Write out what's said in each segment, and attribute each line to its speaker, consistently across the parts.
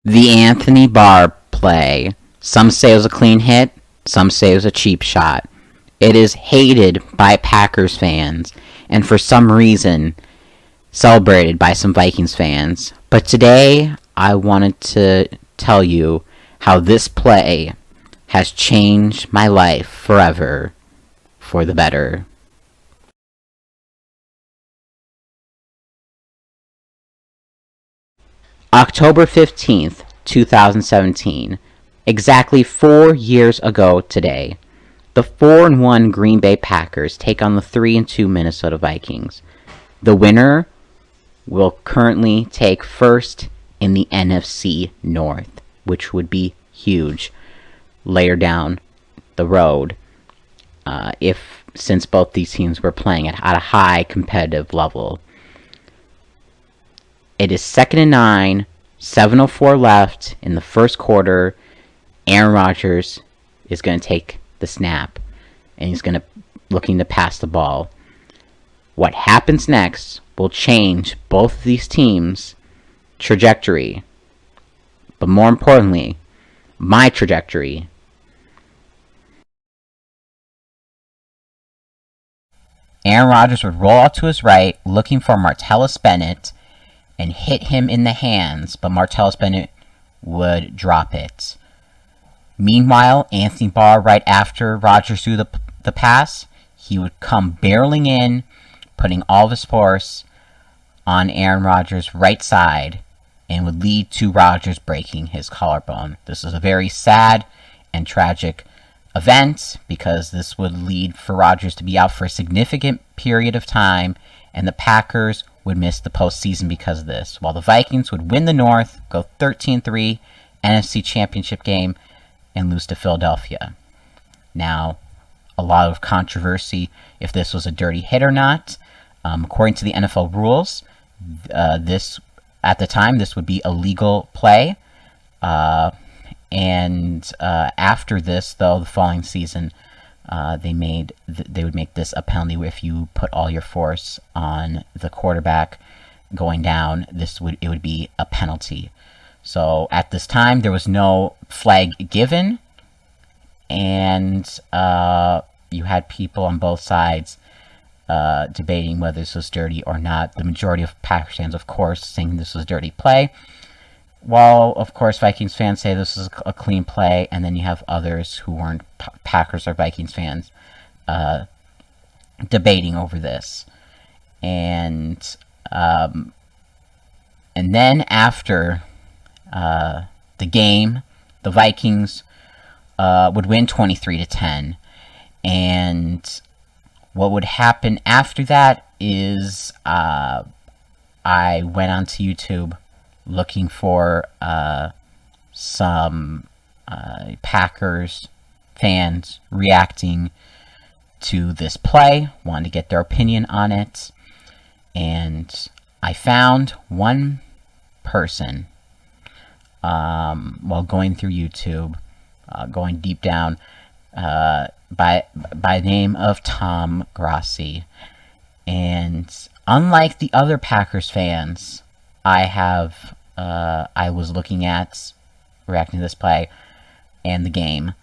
Speaker 1: The Anthony Barr play. Some say it was a clean hit, some say it was a cheap shot. It is hated by Packers fans, and for some reason, celebrated by some Vikings fans. But today, I wanted to tell you how this play has changed my life forever for the better. October 15th, 2017. Exactly 4 years ago today, the 4-1 Green Bay Packers take on the 3-2 Minnesota Vikings. The winner will currently take first in the NFC North, which would be huge later down the road, if since both these teams were playing at a high competitive level. It is 2nd and 9, 7:04 left in the first quarter. Aaron Rodgers is going to take the snap, and he's going to looking to pass the ball. What happens next will change both of these teams' trajectory, but more importantly, my trajectory. Aaron Rodgers would roll out to his right, looking for Martellus Bennett, and hit him in the hands, but Martellus Bennett would drop it. Meanwhile, Anthony Barr, right after Rodgers threw the pass, he would come barreling in, putting all of his force on Aaron Rodgers' right side, and would lead to Rodgers breaking his collarbone. This is a very sad and tragic event because this would lead for Rodgers to be out for a significant period of time, and the Packers would miss the postseason because of this, while the Vikings would win the North, go 13-3, NFC Championship game, and lose to Philadelphia. Now, a lot of controversy if this was a dirty hit or not. According to the NFL rules, this at the time this would be a legal play, and after this, though, the following season, they would make this a penalty if you put all your force on the quarterback going down. It would be a penalty. So at this time, there was no flag given, and you had people on both sides debating whether this was dirty or not. The majority of Packers fans, of course, saying this was dirty play, while, of course, Vikings fans say this is a clean play, and then you have others who weren't Packers or Vikings fans debating over this. And then after the game, the Vikings would win 23-10. And what would happen after that is I went onto YouTube looking for some Packers fans reacting to this play, wanted to get their opinion on it, and I found one person while going through YouTube, going deep down, by the name of Tom Grossi. And unlike the other Packers fans I was looking at reacting to this play and the game,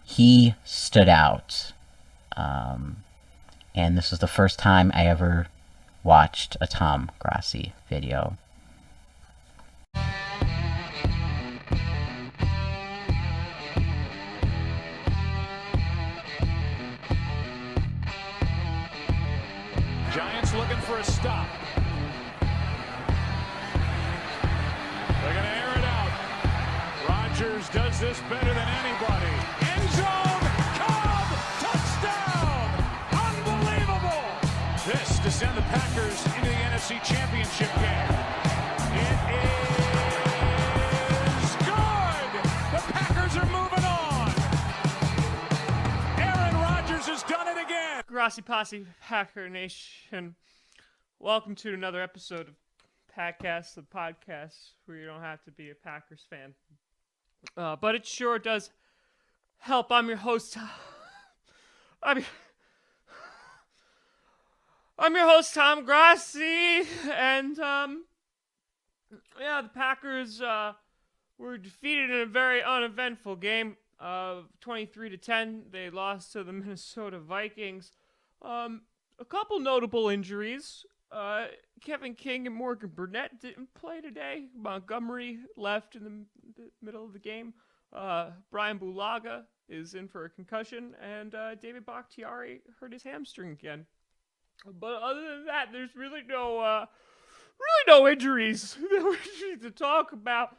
Speaker 1: he stood out. And this was the first time I ever watched a Tom Grossi video.
Speaker 2: Giants looking for a stop. They're going to air it out. Rodgers does this better than anybody. End zone, Cobb, touchdown! Unbelievable! This to send the Packers into the NFC Championship game. It is good! The Packers are moving on! Aaron Rodgers has done it again!
Speaker 3: Grossi Posse, Packer Nation. Welcome to another episode of Packcast, the podcast where you don't have to be a Packers fan. But it sure does help. I'm your host. I'm your host, Tom Grossi, and the Packers were defeated in a very uneventful game of 23-10. They lost to the Minnesota Vikings. A couple notable injuries. Kevin King and Morgan Burnett didn't play today. Montgomery left in the middle of the game. Brian Bulaga is in for a concussion, and David Bakhtiari hurt his hamstring again. But other than that, there's really no injuries to talk about.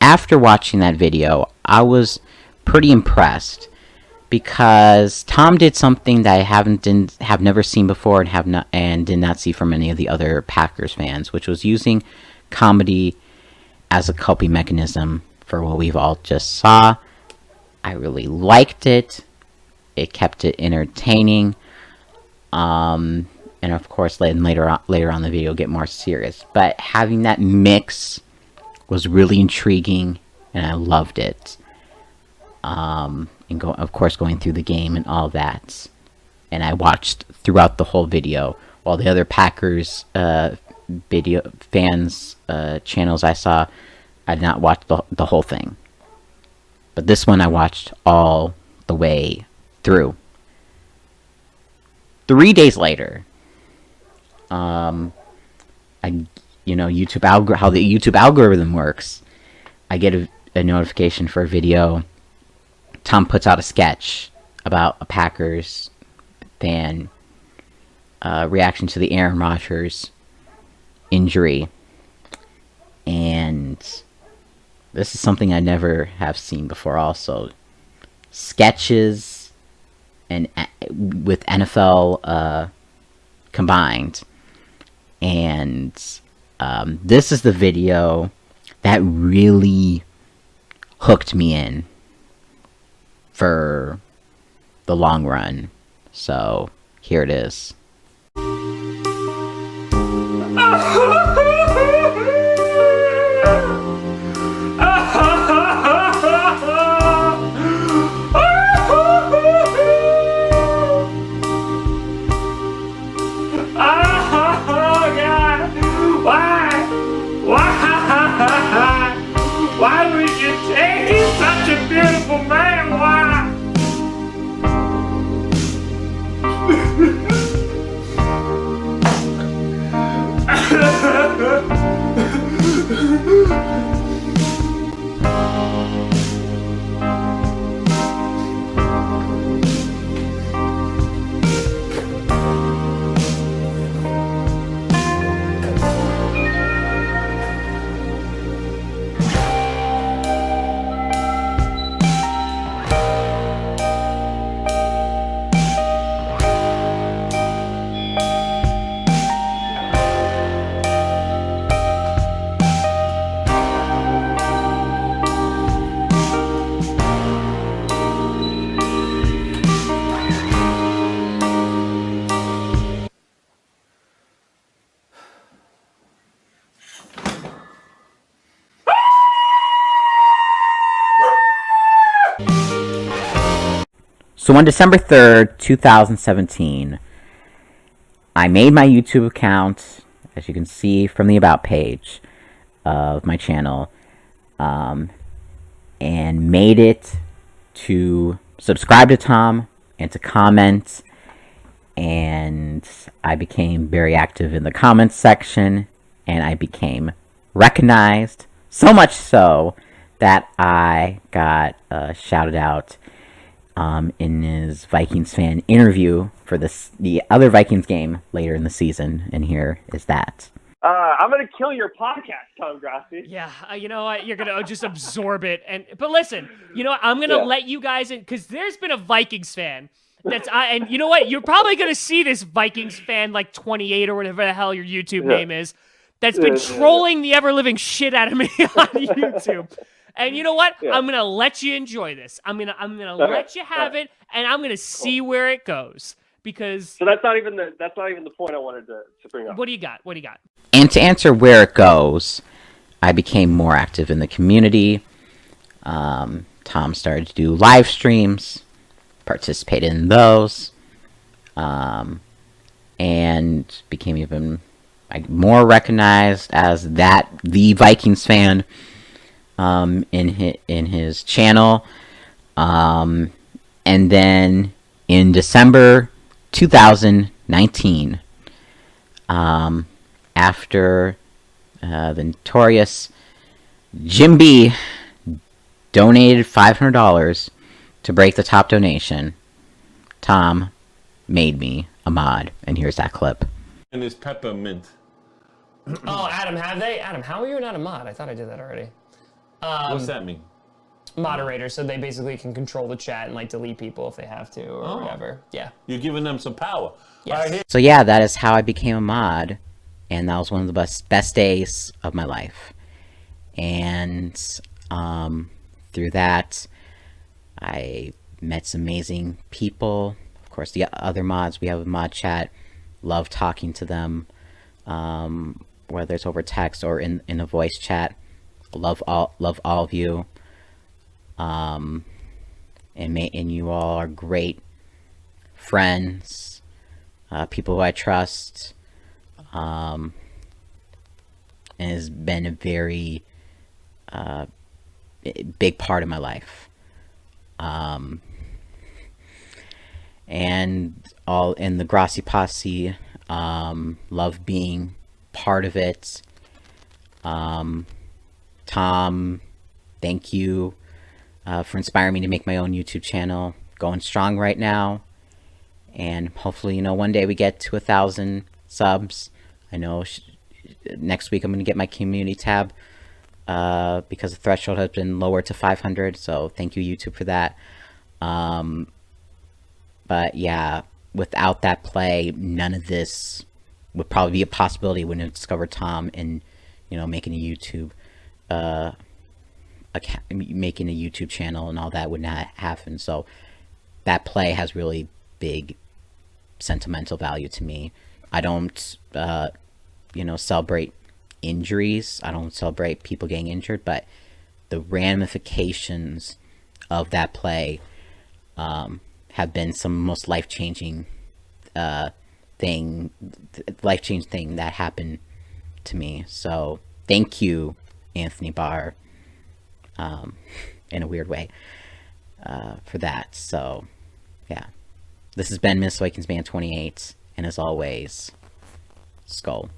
Speaker 1: After watching that video, I was pretty impressed because Tom did something that I have never seen before and did not see from any of the other Packers fans, which was using comedy as a coping mechanism for what we've all just saw. I really liked it. It kept it entertaining. And of course, later on in the video, get more serious. But having that mix was really intriguing, and I loved it. And of course, going through the game and all that. And I watched throughout the whole video, while the other Packers video fans channels I saw, I did not watch the whole thing. But this one I watched all the way through. 3 days later, YouTube how the YouTube algorithm works, I get a notification for a video. Tom puts out a sketch about a Packers fan reaction to the Aaron Rodgers injury, and this is something I never have seen before. Also, sketches and with NFL combined, and this is the video that really hooked me in for the long run. So here it is.
Speaker 3: Why would you take? He's such a beautiful man. Why?
Speaker 1: So on December 3rd, 2017, I made my YouTube account, as you can see from the About page of my channel, and made it to subscribe to Tom and to comment, and I became very active in the comments section, and I became recognized, so much so that I got shouted out in his Vikings fan interview for the other Vikings game later in the season, and here is that.
Speaker 4: I'm gonna kill your podcast, Tom Grassi.
Speaker 3: Yeah, you know what? You're gonna just absorb it, but listen, you know what? I'm gonna let you guys in because there's been a Vikings fan and you know what? You're probably gonna see this Vikings fan like 28 or whatever the hell your YouTube name is. That's been trolling the ever living shit out of me on YouTube. And you know what? I'm gonna let you enjoy this. I'm gonna let you have it, and I'm gonna see where it goes. Because
Speaker 4: so that's not even the point I wanted to bring up.
Speaker 3: What do you got?
Speaker 1: And to answer where it goes, I became more active in the community. Tom started to do live streams, participated in those, and became even like more recognized as the Vikings fan in his channel. And then in December 2019, after the notorious Jim B donated $500 to break the top donation, Tom made me a mod, and here's that clip.
Speaker 5: And it's peppermint.
Speaker 6: Oh, Adam, have they? Adam, how are you not a mod? I thought I did that already.
Speaker 5: What's that mean?
Speaker 6: Moderator, so they basically can control the chat and like delete people if they have to or whatever. Yeah.
Speaker 5: You're giving them some power.
Speaker 6: Yes.
Speaker 5: All right, here.
Speaker 1: So yeah, that is how I became a mod, and that was one of the best days of my life. And through that, I met some amazing people. Of course, the other mods, we have a mod chat. Love talking to them, whether it's over text or in a voice chat. Love all of you. And you all are great friends, people who I trust, and has been a very big part of my life. And all in the Grassi Posse, love being part of it. Tom, thank you for inspiring me to make my own YouTube channel. Going strong right now, and hopefully, one day we get to 1,000 subs. I know next week I'm going to get my community tab because the threshold has been lowered to 500. So thank you, YouTube, for that. But yeah, without that play, none of this would probably be a possibility. When I discovered Tom and making a YouTube making a YouTube channel and all that would not happen. So that play has really big sentimental value to me. I don't celebrate injuries. I don't celebrate people getting injured, but the ramifications of that play have been some of the most life-changing thing that happened to me. So thank you, Anthony Barr, in a weird way, for that. So yeah, this has been Minnesota Vikings Man 28, and as always, Skull.